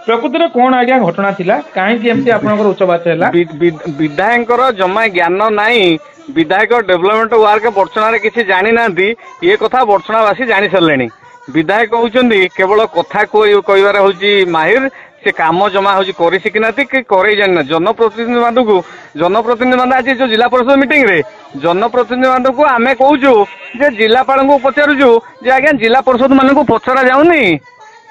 प्रकृति में कौन आज्ञा घटना थिला कहीं एमती आपनकर उच्च बात है विधायक जमा ज्ञान नाई विधायक डेवलपमेंट वर्क बर्चना किसी जानी ना ये कथा बर्चनावासी जानी सारे विधायक होती केवल कथा कहबार हूँ माहिर से काम जमा हूँ कर शिखिना कि करे जाना जनप्रतिनिधि मान को जनप्रतिनिधि मान आज जो जिला परिषद मीटिंग रे जनप्रतिनिधि मान को आम कहूँ जे जिलापाल को पचारूँ जे आज्ञा जिला परिषद मान को पचरा जाऊनी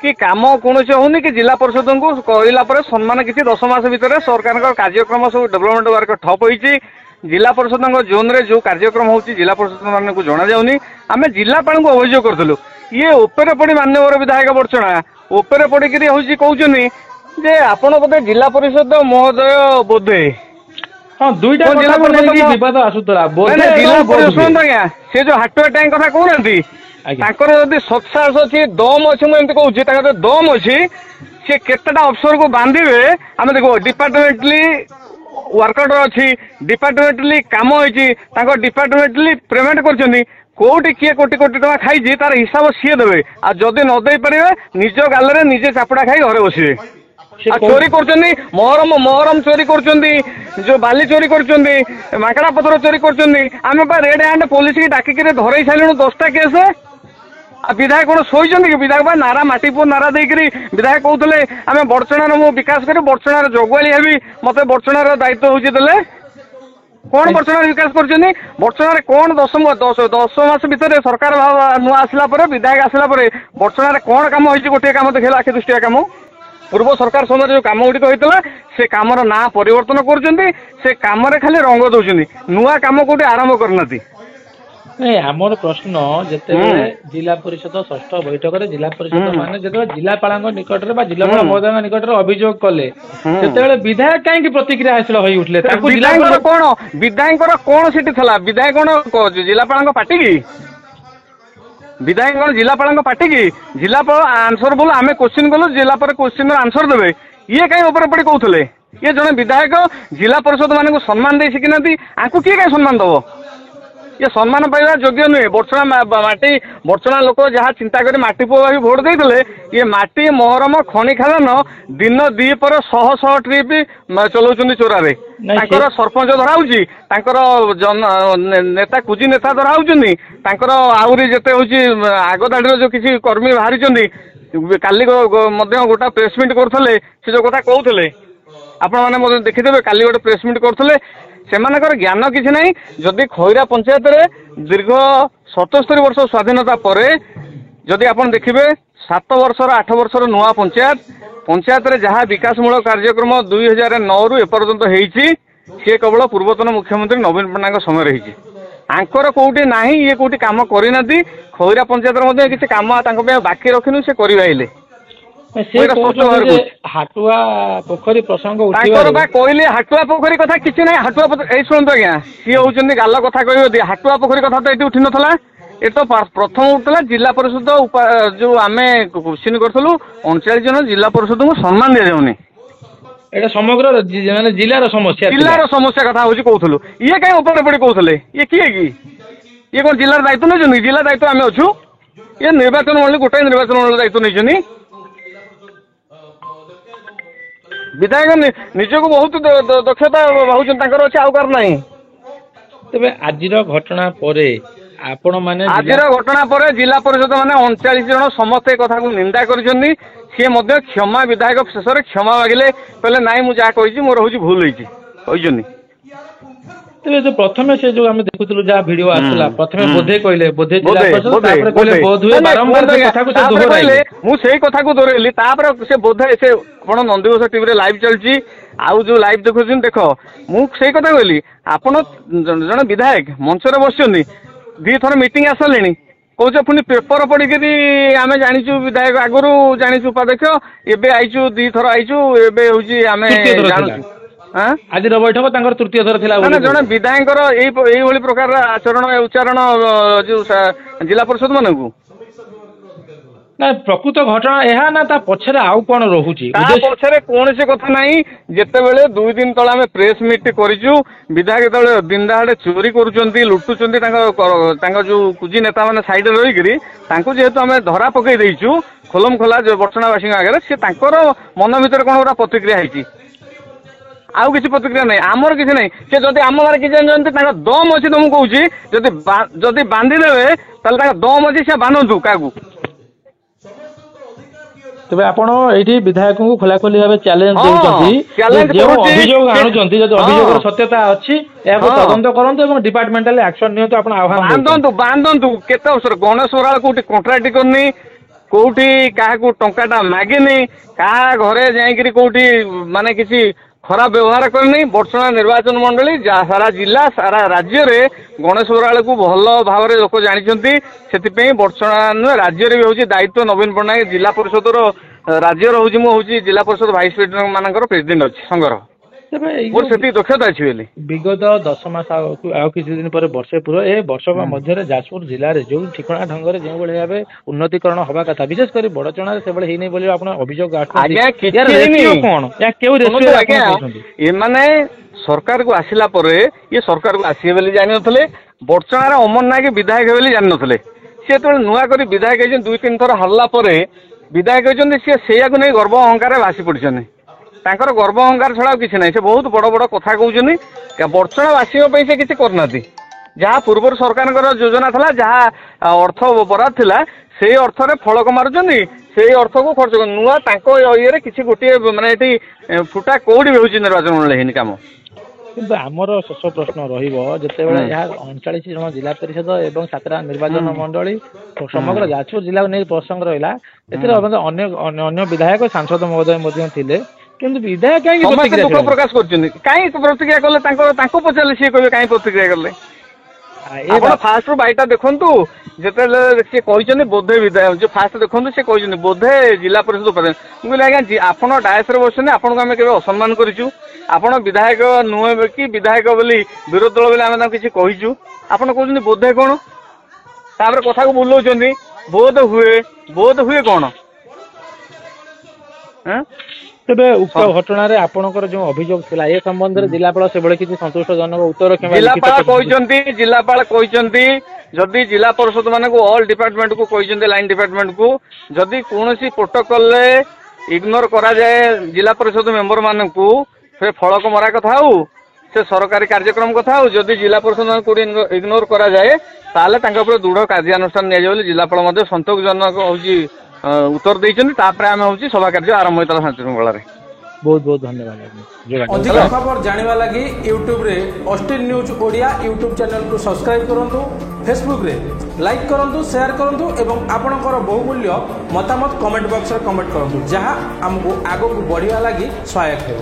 कि काम कौन होनी कि जिला परिषद को कहला सम्मान किसी 10 मास भितर सरकार कार्यक्रम सब डेवलपमेंट वर्क ठप होती जिला परिषद जोन रे जो कार्यक्रम होती जिला परिषद मान को जना जाऊनी आम जिलापाल को अभियोग करूँ ये उपरे पड़ी मान्यवर विधायक बर्चना उपरे पड़िकी हूँ कहते जे आपण बोधे जिला परिषद महोदय बोधे हाँ दुईटा विवाद आसुला जिला परिषद आज्ञा से जो हाटुआ टैंक कथा कहना जदि सत्साहस अच्छी दम अच्छी मुझे कहूँ दम अच्छी सी केतटा अफसर को बांधे आम देखो डिपार्टमेंटली वर्कर अच्छी डिपार्टमेंटली कम होती डिपार्टमेंटली पेमेंट कर कोटी किए कोटी कोटी टका खाई तार हिसाब सी देवे आ जदि नदे पारे निज गाल निजे चापड़ा खाई घरे बसवे चोरी कर मोहरम चोरी कर जो बाली चोरी कर माकड़ा पथर चोरी कर रेड हैंड पुलिस की डाकिक धरई सारे 10टा केस विधायक कौन शोचती कि विधायक नारा माटीपुर नारा देकर विधायक कहते आम बर्चणार मु विकास कर बर्चणार जगुआली हेबी मत बर्चणार दायित्व हूँ देले कौन बर्चणार विकास कर बर्चणार कौन 10 मास भितर सरकार नुआ आसला विधायक आसला बर्चणार कौन कम हो गोटे कम देखा आखि दृष्टिया कम पूर्व सरकार समय जो कम गुड़िक होता से कम ना परिवर्तन कर कम खाली रंग दौरान नुआ कम कौटे आरंभ करना नहीं आमर प्रश्न जिते जिला परिषद षष्ठ बैठक में जिला परिषद मान जो जिलापाल निकट में जिलापाल महोदय निकट में अभियोग कले से विधायक कहीं प्रतिक्रिया हासिल हो उठले कौन विधायक कौन सीट था विधायक कौन जिलापाल पार्टी की विधायक कौन जिलापाल पार्टी की जिलापाल आंसर बोल आम क्वेश्चन कलु जिलापाल क्वेश्चन आंसर देवे ये कहीं ऊपर पड़ी कहते ये जड़े विधायक जिला परिषद मान सम्मान दे शिखी ना किए कहीं सम्मान दब ये सम्मान पाइबा योग्य नुहे बर्चना माटी बर्चना लोक जहाँ चिंता कर माटी पुआ भी भोट देते ये माटी मोहरम खनि खादान दिन दी पर शह ट्रिप चलाउछन्ती चोरारे सरपंच धराऊँ नेता कुजी नेता धराऊँ आहरी जिते हूँ आग धाड़ी जो किसी कर्मी बाहरी काली गोटा प्रेसमिट करते से जो कथा कहते आपण मैंने देखीदे काली गोटे प्रेसमिट करते सेमानकर ज्ञान किसी ना जदि खैरा पंचायत रे दीर्घ 77 वर्ष स्वाधीनता पर जदि आप देखिए 7 वर्षर 8 वर्षर नुआ पंचायत रे जहाँ विकासमूलक कार्यक्रम 2009 रु एपर्यंत होती सी केवल पूर्वतन मुख्यमंत्री नवीन पट्टनायक समय रही आंकर कौटी ना ये कौटी कम करना खैरा पंचायत किसी कम बाकी रखिनु से कर हाटुआ पोखरी प्रसंग कहले हाटुआ पोखरी कथा किसी ना हाटुआ शुणु आज्ञा सी हूँ गाल कथा कह हाटुआ पोखरी कथा तो ये उठी नाला ये तो प्रथम उठला जिला परिषद जो आम क्वेश्चन करूँ 39 जन जिला परिषद को सम्मान दि जाऊनी समग्र जिलार समस्या कथा हूँ कहूँ ये कहीं ऊपर पड़ी कहते ये किए कि ये कौन जिलार दायित्व नहीं जिला दायित्व आम अच्छु ये निर्वाचन मंडली गोटाए निर्वाचन मंडल दायित्व नहीं विधायक निजक बहुत दक्षता भावुं अच्छे आउकार ना तेरे आज घटना परे आपण माने आज घटना पर जिला परिषद माने 39 जन समस्ते कथा को निंदा करिसेंती सी मध्य क्षमा विधायक शेष क्षमा मागिले कहले नाई मु जा कहिछि मोर होछि भूल होइछि कहिजनी तेरे जो प्रथमे से जो हम देखुतलु जा वीडियो आसला प्रथमे बोधे कहले बोधे जिला परिषद तापर कहले बोध हुए बारंबार कथा को से दोहराइले मु सेही कथा को दोहराइली तापर से बोधे से आपण नंदीघोष टीवी रे लाइव चलछि आउ जो लाइव देखुछिन देखो मु सेही कथा कहली आपण जने विधायक मंच रे बसछन्ती दी थर मीटिंग आसलेनी कौच पुणी पेपर पढ़ी आम जाचु विधायक आगुरी जाचु उपाध्यक्ष एवं आईचु दी थर आईचु एवं आम जानूँ आज बैठक तृतीय थर था जड़े विधायक प्रकार आचरण उच्चारण जो जिला परिषद मान को ना प्रकृत घटना यह ना ता पछरे आउ कौन रोहुची पछरे कौन से कथा नहीं जिते बेले 2 दिन तले आम प्रेस मीट करिचु विधायक तले दिन दहाड़े चोरी करुचंती लुटुचंती जो कुजी नेता माने साइड रही जेहेतु आम धरा पकई देइचु ଖୋଲମ ଖୋଲା ବର୍ଷଣାବାସୀଙ୍କ ଆଗରେ ସେ ତାଙ୍କର ମନ ଭିତରେ କଣ ଗୋଟେ ପ୍ରତିକ୍ରିୟା ହେଇଛି, ଆଉ କିଛି ପ୍ରତିକ୍ରିୟା ନାହିଁ, ଆମର କିଛି ନାହିଁ। ସେ ଯଦି ଆମ ଗାଁରେ କିଛି ଜାଣିଛନ୍ତି ତାଙ୍କ ଦମ ଅଛି, ତ ମୁଁ କହୁଛି ଯଦି ବାନ୍ଧି ଦେବେ ତାହେଲେ ତାଙ୍କ ଦମ ଅଛି, ସେ ବାନ୍ଧନ୍ତୁ କାହାକୁ। ତେବେ ଆପଣ ଏଇଠି ବିଧାୟକଙ୍କୁ ଖୋଲାଖୋଲି ଭାବେ ଚ୍ୟାଲେଞ୍ଜ ଦଉଛନ୍ତି ଚ୍ୟାଲେଞ୍ଜ ଯେଉଁ କରୁଛି। ଅଭିଯୋଗ ଆଣୁଛନ୍ତି, ଯଦି ଅଭିଯୋଗର ସତ୍ୟତା ଅଛି ଏହାକୁ ହଁ। ତଦନ୍ତ କରନ୍ତୁ ଏବଂ ଡିପାର୍ଟମେଣ୍ଟାଲ ଆକ୍ସନ ନିଅନ୍ତୁ, ଆପଣ ଆହ୍ୱାନ ଦଉଛନ୍ତି। ବାନ୍ଧନ୍ତୁ କେତେ ଅବସର ଗଣେଶ ଓରାଳ କୋଉଠି କଣ୍ଟ୍ରାକ୍ଟ କରିନି, କୋଉଠି କାହାକୁ ଟଙ୍କାଟା ମାଗିନି, କାହା ଘରେ ଯାଇକିରି କୋଉଠି ମାନେ କିଛି ଖରାପ ବ୍ୟବହାର କରିନି। ବର୍ଷଣା ନିର୍ବାଚନ ମଣ୍ଡଳୀ ସାରା ଜିଲ୍ଲା ସାରା ରାଜ୍ୟରେ ଗଣେଶ ଓରାଳକୁ ଭଲ ଭାବରେ ଲୋକ ଜାଣିଛନ୍ତି। ସେଥିପାଇଁ ବର୍ଷଣା ନୁହେଁ ରାଜ୍ୟରେ ବି ହଉଛି ଦାୟିତ୍ୱ ନବୀନ ପଟ୍ଟନାୟକ ଜିଲ୍ଲା ପରିଷଦର ରାଜ୍ୟର ହଉଛି ମୁଁ ହଉଛି ଜିଲ୍ଲା ପରିଷଦ ଭାଇସ୍ ପ୍ରେସିଡେଣ୍ଟ ମାନଙ୍କର ପ୍ରେସିଡେଣ୍ଟ ଅଛି ସଂଘର, ତେବେ ଏଇ ମୋର ସେତିକି ଦକ୍ଷତା ଅଛି ବୋଲି। ବିଗତ 10 ମାସ ଆଉ କିଛି ଦିନ ପରେ ବର୍ଷେ ପୂର୍ବ ଏ ବର୍ଷକ ମଧ୍ୟରେ ଯାଜପୁର ଜିଲ୍ଲାରେ ଯୋଉ ଠିକଣା ଢଙ୍ଗରେ ଯେଉଁଭଳି ଭାବେ ଉନ୍ନତିକରଣ ହବା କଥା, ବିଶେଷ କରି ବଡଚଣାରେ ସେଭଳି ହେଇନି ବୋଲି ଆପଣ ଅଭିଯୋଗ ଆସୁଛନ୍ତି। ଆଜ୍ଞା କିଛି ୟାର ହେଇନି। ରେସିଓ କଣ, ୟା କେଉଁ ରେସିଓ ଆପଣ କହୁଛନ୍ତି? ଏମାନେ ସରକାରକୁ ଆସିଲା ପରେ ଇଏ ସରକାରକୁ ଆସିବେ ବୋଲି ଜାଣିନଥିଲେ, ବଡଚଣାରେ ଅମର ନାୟକ ବିଧାୟକ ବୋଲି ଜାଣିନଥିଲେ। ସେ ଯେତେବେଳେ ନୂଆ କରି ବିଧାୟକ ହେଇଛନ୍ତି 2-3 ଥର ହାରିଲା ପରେ ବିଧାୟକ ହେଇଛନ୍ତି, ସିଏ ସେଇଆକୁ ନେଇ ଗର୍ବ ଅହଙ୍କାରରେ ଭାସି ପଡିଛନ୍ତି। ତାଙ୍କର ଗର୍ବ ଅହଙ୍କାର ଛଡା ଆଉ କିଛି ନାହିଁ। ସେ ବହୁତ ବଡ ବଡ କଥା କହୁଛନ୍ତି, ବଡଚଣାବାସୀଙ୍କ ପାଇଁ ସେ କିଛି କରିନାହାନ୍ତି। ଯାହା ପୂର୍ବରୁ ସରକାରଙ୍କର ଯୋଜନା ଥିଲା, ଯାହା ଅର୍ଥ ବରାଦ ଥିଲା, ସେଇ ଅର୍ଥରେ ଫଳକ ମାରୁଛନ୍ତି, ସେଇ ଅର୍ଥକୁ ଖର୍ଚ୍ଚ କରୁଛନ୍ତି। ନୂଆ ତାଙ୍କ ଇଏରେ କିଛି ଗୋଟିଏ ମାନେ ଏଠି ଫୁଟା କୋଉଠି ବି ହେଉଛି ନିର୍ବାଚନ ମଣ୍ଡଳୀ ହେଇନି କାମ। କିନ୍ତୁ ଆମର ଶେଷ ପ୍ରଶ୍ନ ରହିବ, ଯେତେବେଳେ ଏହା 39 ଜଣ ଜିଲ୍ଲା ପରିଷଦ ଏବଂ 7ଟା ନିର୍ବାଚନ ମଣ୍ଡଳୀ ସମଗ୍ର ଯାଜପୁର ଜିଲ୍ଲାକୁ ନେଇ ପ୍ରସଙ୍ଗ ରହିଲା, ଏଥିରେ ଅନ୍ୟ ବିଧାୟକ ସାଂସଦ ମହୋଦୟ ମଧ୍ୟ ଥିଲେ, କିନ୍ତୁ ବିଧାୟକ କାହିଁକି ସମସ୍ତେ ଦୁଃଖ ପ୍ରକାଶ କରୁଛନ୍ତି। କାହିଁ ପ୍ରତିକ୍ରିୟା କଲେ, ତାଙ୍କୁ ପଚାରିଲେ ସିଏ କହିବେ କାହିଁ ପ୍ରତିକ୍ରିୟା କଲେ। ଆପଣ ଫାଷ୍ଟରୁ ବାଇଟା ଦେଖନ୍ତୁ, ଯେତେବେଳେ ସିଏ କହିଛନ୍ତି ବୋଧେ ବିଧାୟକ, ଯେ ଫାଷ୍ଟ ଦେଖନ୍ତୁ ସେ କହିଛନ୍ତି ବୋଧେ ଜିଲ୍ଲା ପରିଷଦ ଉପାଧ୍ୟକ୍ଷ। ମୁଁ କହିଲି ଆଜ୍ଞା ଆପଣ ଡାଏସରେ ବସିଛନ୍ତି, ଆପଣଙ୍କୁ ଆମେ କେବେ ଅସମ୍ମାନ କରିଛୁ? ଆପଣ ବିଧାୟକ ନୁହେଁ କି ବିଧାୟକ ବୋଲି ବିରୋଧୀ ଦଳ ବୋଲି ଆମେ ତାଙ୍କୁ କିଛି କହିଛୁ? ଆପଣ କହୁଛନ୍ତି ବୋଧେ କଣ, ତାପରେ କଥାକୁ ବୁଲଉଛନ୍ତି ବୋଧ ହୁଏ କଣ? ତେବେ ଉକ୍ତ ଘଟଣାରେ ଆପଣଙ୍କର ଯୋଉ ଅଭିଯୋଗ ଥିଲା ଏ ସମ୍ବନ୍ଧରେ ଜିଲ୍ଲାପାଳ ସେଭଳି କିଛି ସନ୍ତୁଷ୍ଟଜନକ ଉତ୍ତର ଜିଲ୍ଲାପାଳ କହିଛନ୍ତି ଯଦି ଜିଲ୍ଲା ପରିଷଦ ମାନଙ୍କୁ ଅଲ୍ ଡିପାର୍ଟମେଣ୍ଟକୁ କହିଛନ୍ତି, ଲାଇନ୍ ଡିପାର୍ଟମେଣ୍ଟକୁ ଯଦି କୌଣସି ପ୍ରୋଟୋକଲରେ ଇଗ୍ନୋର କରାଯାଏ ଜିଲ୍ଲା ପରିଷଦ ମେମ୍ବର ମାନଙ୍କୁ, ସେ ଫଳକ ମରା କଥା ହଉ, ସେ ସରକାରୀ କାର୍ଯ୍ୟକ୍ରମ କଥା ହଉ, ଯଦି ଜିଲ୍ଲା ପରିଷଦ କୋଉଠି ଇଗ୍ନୋର କରାଯାଏ ତାହେଲେ ତାଙ୍କ ଉପରେ ଦୃଢ କାର୍ଯ୍ୟାନୁଷ୍ଠାନ ନିଆଯିବ ବୋଲି ଜିଲ୍ଲାପାଳ ମଧ୍ୟ ସନ୍ତୋଷଜନକ ହଉଛି ଉତ୍ତର ଦେଇଛନ୍ତି। ତାପରେ ଆମେ ହଉଛି ସଭା କାର୍ଯ୍ୟ ଆରମ୍ଭ ହେଇଥିଲା ଶାନ୍ତି ଶୃଙ୍ଖଳାରେ। ବହୁତ ବହୁତ ଧନ୍ୟବାଦ। ଅଧିକ ଖବର ଜାଣିବା ଲାଗି ୟୁଟ୍ୟୁବରେ ଅଷ୍ଟିନ ନ୍ୟୁଜ ଓଡ଼ିଆ ୟୁଟ୍ୟୁବ ଚ୍ୟାନେଲକୁ ସବସ୍କ୍ରାଇବ କରନ୍ତୁ, ଫେସବୁକରେ ଲାଇକ୍ କରନ୍ତୁ, ସେୟାର କରନ୍ତୁ ଏବଂ ଆପଣଙ୍କର ବହୁମୂଲ୍ୟ ମତାମତ କମେଣ୍ଟ ବକ୍ସରେ କମେଣ୍ଟ କରନ୍ତୁ, ଯାହା ଆମକୁ ଆଗକୁ ବଢ଼ିବା ଲାଗି ସହାୟକ ହେବ।